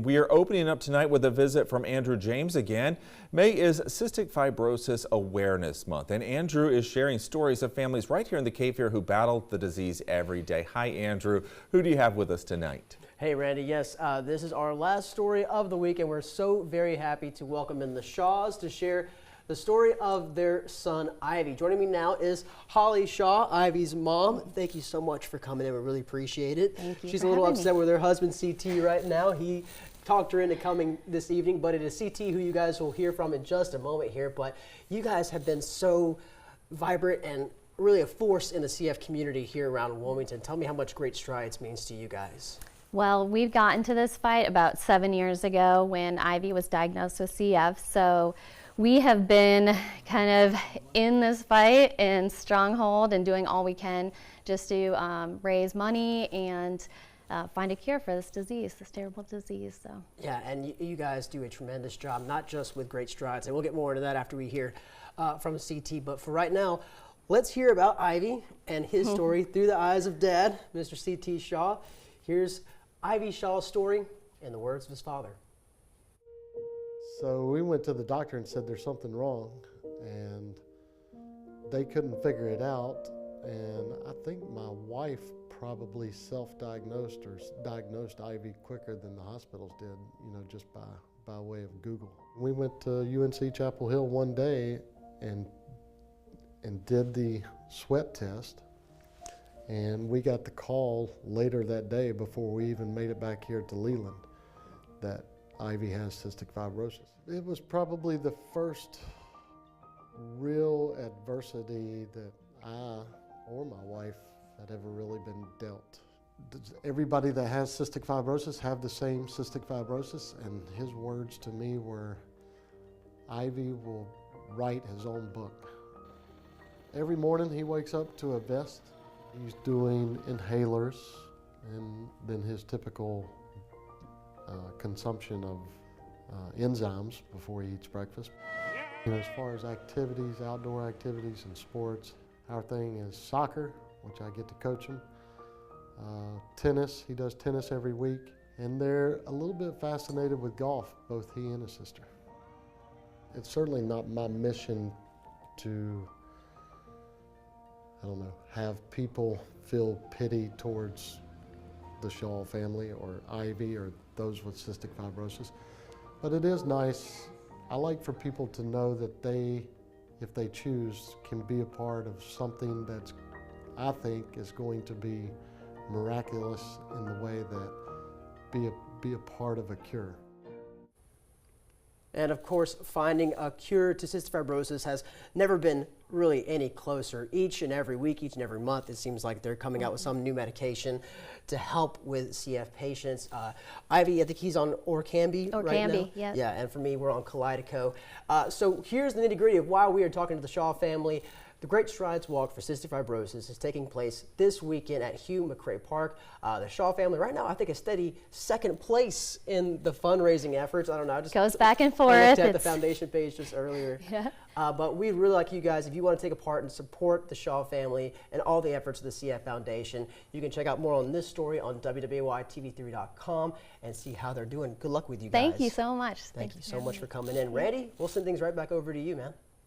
We are opening up tonight with a visit from Andrew James again. May is Cystic Fibrosis Awareness Month, and Andrew is sharing stories of families right here in the Cape Fear who battle the disease every day. Hi, Andrew. Who do you have with us tonight? Hey, Randy. Yes, this is our last story of the week, and we're so very happy to welcome in the Shaws to share the story of their son, Ivy. Joining me now is Holly Shaw, Ivy's mom. Thank you so much for coming in. We really appreciate it. Thank you. She's a little upset with her husband, CT, right now. He talked her into coming this evening, but it is CT who you guys will hear from in just a moment here. But you guys have been so vibrant and really a force in the CF community here around Wilmington. Tell me how much Great Strides means to you guys. Well, we've gotten to this fight about 7 years ago when Ivy was diagnosed with CF. So we have been kind of in this fight in stronghold and doing all we can just to raise money and find a cure for this disease, this terrible disease. So yeah, and you guys do a tremendous job, not just with Great Strides, and we'll get more into that after we hear from CT. But for right now, let's hear about Ivy and his story through the eyes of Dad, Mr. CT Shaw. Here's Ivy Shaw's story in the words of his father. So we went to the doctor and said there's something wrong, and they couldn't figure it out. And I think my wife probably self-diagnosed or diagnosed Ivy quicker than the hospitals did, you know, just by way of Google. We went to UNC Chapel Hill one day and did the sweat test, and we got the call later that day before we even made it back here to Leland that Ivy has cystic fibrosis. It was probably the first real adversity that I or my wife had ever really been dealt. Everybody that has cystic fibrosis have the same cystic fibrosis, and his words to me were, Ivy will write his own book. Every morning he wakes up to a vest. He's doing inhalers and then his typical consumption of enzymes before he eats breakfast. And as far as activities, outdoor activities and sports, our thing is soccer, which I get to coach him. Tennis, he does tennis every week. And they're a little bit fascinated with golf, both he and his sister. It's certainly not my mission to, I don't know, have people feel pity towards the Shaw family or Ivy or those with cystic fibrosis. But it is nice. I like for people to know that they, if they choose, can be a part of something that's, I think, is going to be miraculous in the way that be a part of a cure. And of course, finding a cure to cystic fibrosis has never been really any closer. Each and every week, each and every month, it seems like they're coming out with some new medication to help with CF patients. Ivy, I think he's on Orkambi right now. Yes. Yeah, and for me, we're on Kalydeco. So here's the nitty-gritty of why we are talking to the Shaw family. The Great Strides Walk for Cystic Fibrosis is taking place this weekend at Hugh McCrae Park. The Shaw family right now, I think, a steady second place in the fundraising efforts. I don't know. I just goes back and forth. I looked at the foundation page just earlier. Yeah. But we'd really like you guys, if you want to take a part and support the Shaw family and all the efforts of the CF Foundation, you can check out more on this story on WWYTV3.com and see how they're doing. Good luck with you guys. Thank you so much. Thank you so much for coming in. Randy, we'll send things right back over to you, man.